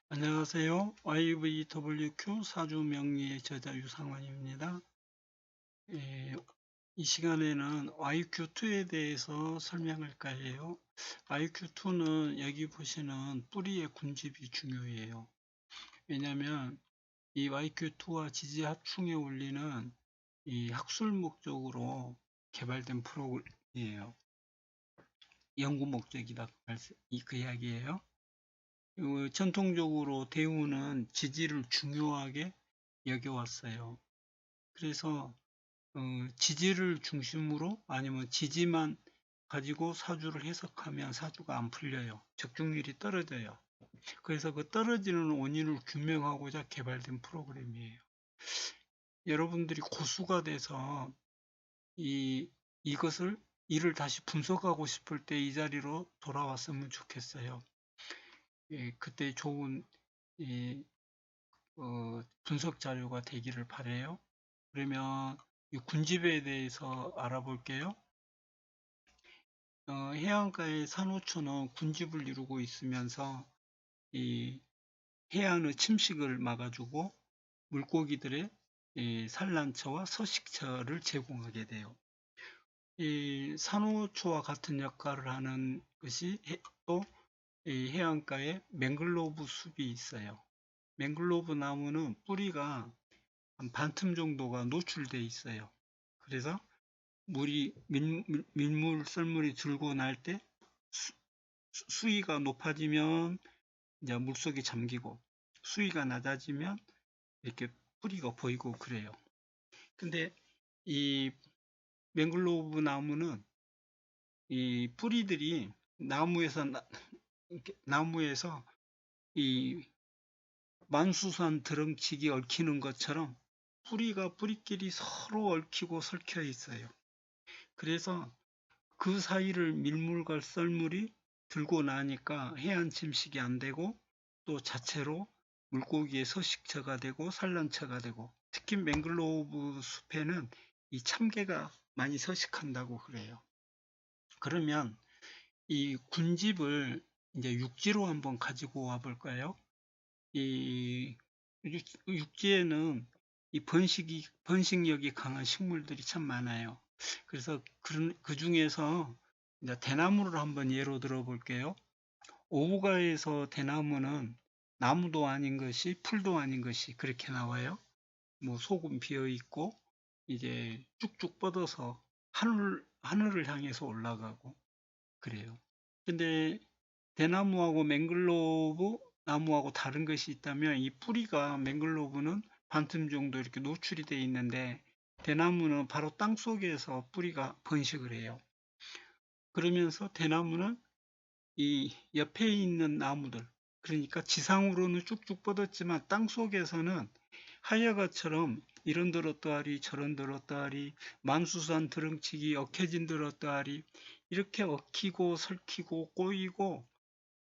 안녕하세요. YVWQ 사주 명리의 저자 유상환입니다. 예, 이 시간에는 YQ2에 대해서 설명할까 해요. YQ2는 여기 보시는 뿌리의 군집이 중요해요. 왜냐하면 이 YQ2와 지지합충의 원리는 이 학술 목적으로 개발된 프로그램이에요. 연구 목적이다. 그 이야기예요. 전통적으로 대우는 지지를 중요하게 여겨왔어요. 그래서 지지를 중심으로 아니면 지지만 가지고 사주를 해석하면 사주가 안 풀려요. 적중률이 떨어져요. 그래서 그 떨어지는 원인을 규명하고자 개발된 프로그램이에요. 여러분들이 고수가 돼서 이것을 이를 다시 분석하고 싶을 때 이 자리로 돌아왔으면 좋겠어요. 예, 그때 좋은 분석 자료가 되기를 바래요. 그러면 이 군집에 대해서 알아볼게요. 해안가의 산호초는 군집을 이루고 있으면서 이 해안의 침식을 막아주고 물고기들의 산란처와 서식처를 제공하게 돼요. 이 산호초와 같은 역할을 하는 것이 또 해안가에 맹글로브 숲이 있어요. 맹글로브 나무는 뿌리가 한 반틈 정도가 노출돼 있어요. 그래서 민물 썰물이 들고 날 때 수위가 높아지면 이제 물속에 잠기고 수위가 낮아지면 이렇게 뿌리가 보이고 그래요. 근데 이 맹글로브 나무는 이 뿌리들이 나무에서 이 만수산 드렁치기 얽히는 것처럼 뿌리끼리 서로 얽히고 설켜 있어요. 그래서 그 사이를 밀물과 썰물이 들고 나니까 해안 침식이 안 되고 또 자체로 물고기의 서식처가 되고 산란처가 되고 특히 맹글로브 숲에는 이 참개가 많이 서식한다고 그래요. 그러면 이 군집을 이제 육지로 한번 가지고 와 볼까요? 이 육지에는 이 번식력이 강한 식물들이 참 많아요. 그래서 그 중에서 대나무를 한번 예로 들어 볼게요. 오브가에서 대나무는 나무도 아닌 것이 풀도 아닌 것이 그렇게 나와요. 뭐 속은 비어 있고 이제 쭉쭉 뻗어서 하늘을 향해서 올라가고 그래요. 근데 대나무하고 맹글로브 나무하고 다른 것이 있다면 이 뿌리가 맹글로브는 반틈 정도 이렇게 노출이 되어 있는데 대나무는 바로 땅 속에서 뿌리가 번식을 해요. 그러면서 대나무는 이 옆에 있는 나무들, 그러니까 지상으로는 쭉쭉 뻗었지만 땅 속에서는 하여가처럼 이런 들었다리 저런 들었다리 만수산 드렁치기 얽혀진 들었다리 이렇게 얽히고 설키고 꼬이고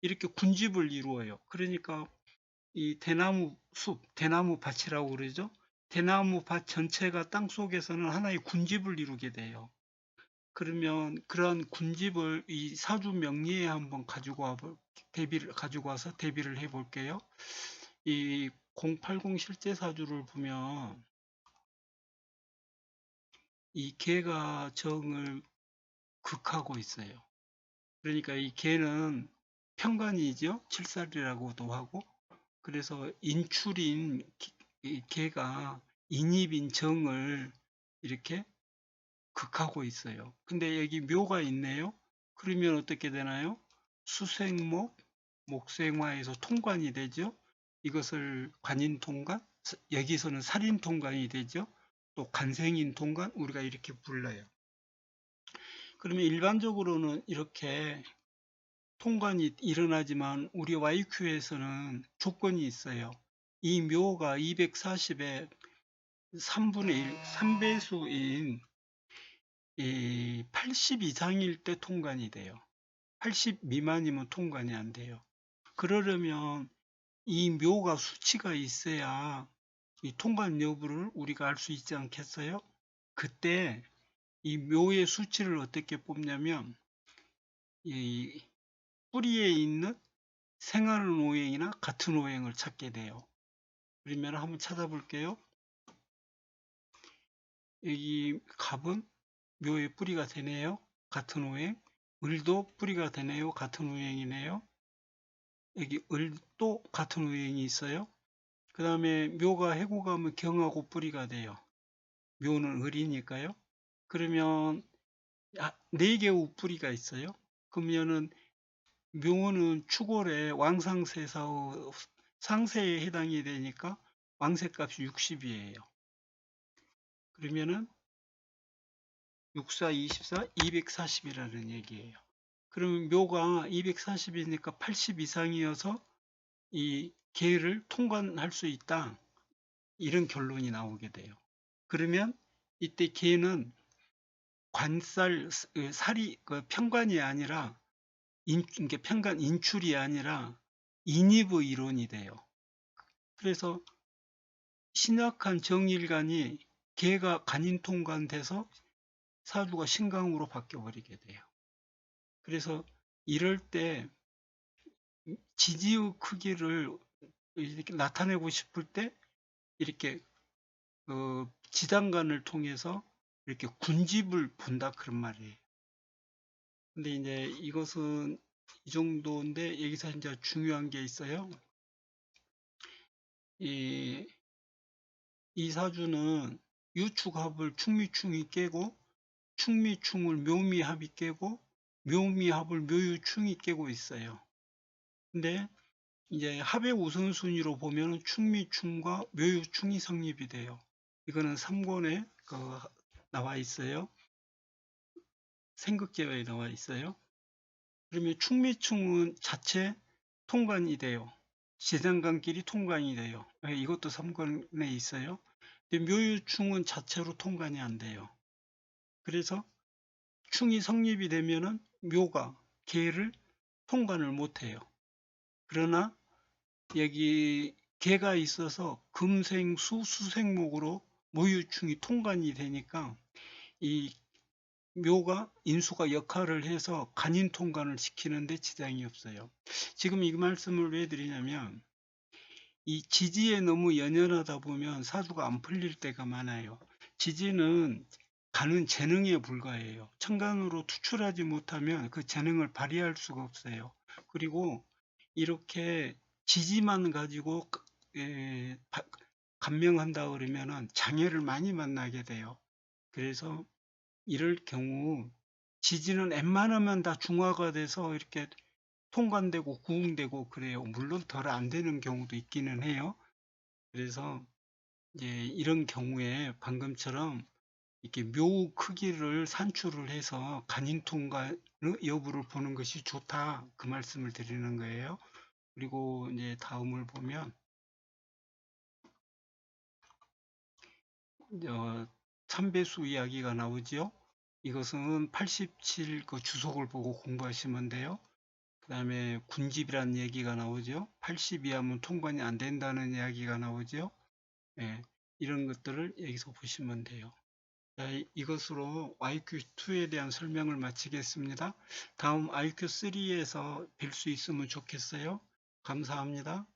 이렇게 군집을 이루어요. 그러니까 이 대나무 숲, 대나무 밭이라고 그러죠. 대나무 밭 전체가 땅 속에서는 하나의 군집을 이루게 돼요. 그러면 그런 군집을 이 사주 명리에 한번 가지고 와서 대비를 해 볼게요. 이 080 실제 사주를 보면 이 개가 정을 극하고 있어요. 그러니까 이 개는 편간이죠. 칠살이라고도 하고 그래서 인출인 개가 인입인 정을 이렇게 극하고 있어요. 근데 여기 묘가 있네요. 그러면 어떻게 되나요? 수생목, 목생화에서 통관이 되죠. 이것을 관인통관, 여기서는 살인통관이 되죠. 또 간생인통관, 우리가 이렇게 불러요. 그러면 일반적으로는 이렇게 통관이 일어나지만 우리 YQ에서는 조건이 있어요. 이 묘가 240에 3분의 1, 3배수인 80 이상일 때 통관이 돼요. 80 미만이면 통관이 안 돼요. 그러려면 이 묘가 수치가 있어야 이 통관 여부를 우리가 알 수 있지 않겠어요? 그때 이 묘의 수치를 어떻게 뽑냐면 이 뿌리에 있는 생하는 오행이나 같은 오행을 찾게 돼요. 그러면 한번 찾아볼게요. 여기 갑은 묘의 뿌리가 되네요. 같은 오행. 을도 뿌리가 되네요. 같은 오행이네요. 여기 을도 같은 오행이 있어요. 그 다음에 묘가 해고 가면 경하고 뿌리가 돼요. 묘는 을이니까요. 그러면 4개의 뿌리가 있어요. 그러면은 묘는 축월의 왕상세사의 상세에 해당이 되니까 왕세값이 60이에요. 그러면은 64, 24, 240이라는 얘기예요. 그러면 묘가 240이니까 80 이상이어서 이 계를 통관할 수 있다. 이런 결론이 나오게 돼요. 그러면 이때 계는 관살, 살이, 편관이 아니라, 이게 편관 인출이 아니라 인입의 이론이 돼요. 그래서 신약한 정일간이 계가 간인통관돼서 사주가 신강으로 바뀌어버리게 돼요. 그래서 이럴 때 지지의 크기를 이렇게 나타내고 싶을 때 이렇게 지단간을 통해서 이렇게 군집을 본다 그런 말이에요. 근데 이제 이것은 이 정도인데 여기서 이제 중요한 게 있어요. 이 사주는 유축합을 충미충이 깨고 충미충을 묘미합이 깨고 묘미합을 묘유충이 깨고 있어요. 근데 이제 합의 우선순위로 보면 충미충과 묘유충이 성립이 돼요. 이거는 3권에 나와 있어요. 생극계에 나와 있어요. 그러면 충미충은 자체 통관이 돼요. 지장간끼리 통관이 돼요. 이것도 3권에 있어요. 근데 묘유충은 자체로 통관이 안 돼요. 그래서 충이 성립이 되면은 묘가 계를 통관을 못 해요. 그러나 여기 계가 있어서 금생수 수생목으로 모유충이 통관이 되니까 이 묘가 인수가 역할을 해서 간인 통관을 시키는데 지장이 없어요. 지금 이 말씀을 왜 드리냐면 이 지지에 너무 연연하다 보면 사주가 안 풀릴 때가 많아요. 지지는 가는 재능에 불과해요. 천간으로 투출하지 못하면 그 재능을 발휘할 수가 없어요. 그리고 이렇게 지지만 가지고 감명한다 그러면은 장애를 많이 만나게 돼요. 그래서 이럴 경우 지지는 웬만하면 다 중화가 돼서 이렇게 통관되고 구응되고 그래요. 물론 덜 안 되는 경우도 있기는 해요. 그래서 이제 이런 경우에 방금처럼 이렇게 묘 크기를 산출을 해서 간인 통관 여부를 보는 것이 좋다. 그 말씀을 드리는 거예요. 그리고 이제 다음을 보면 참배수 이야기가 나오지요. 이것은 87 그 주석을 보고 공부하시면 돼요. 그 다음에 군집이라는 얘기가 나오죠. 80 이하면 통관이 안 된다는 이야기가 나오죠. 예, 이런 것들을 여기서 보시면 돼요. 자, 이것으로 IQ2에 대한 설명을 마치겠습니다. 다음 IQ3에서 뵐 수 있으면 좋겠어요. 감사합니다.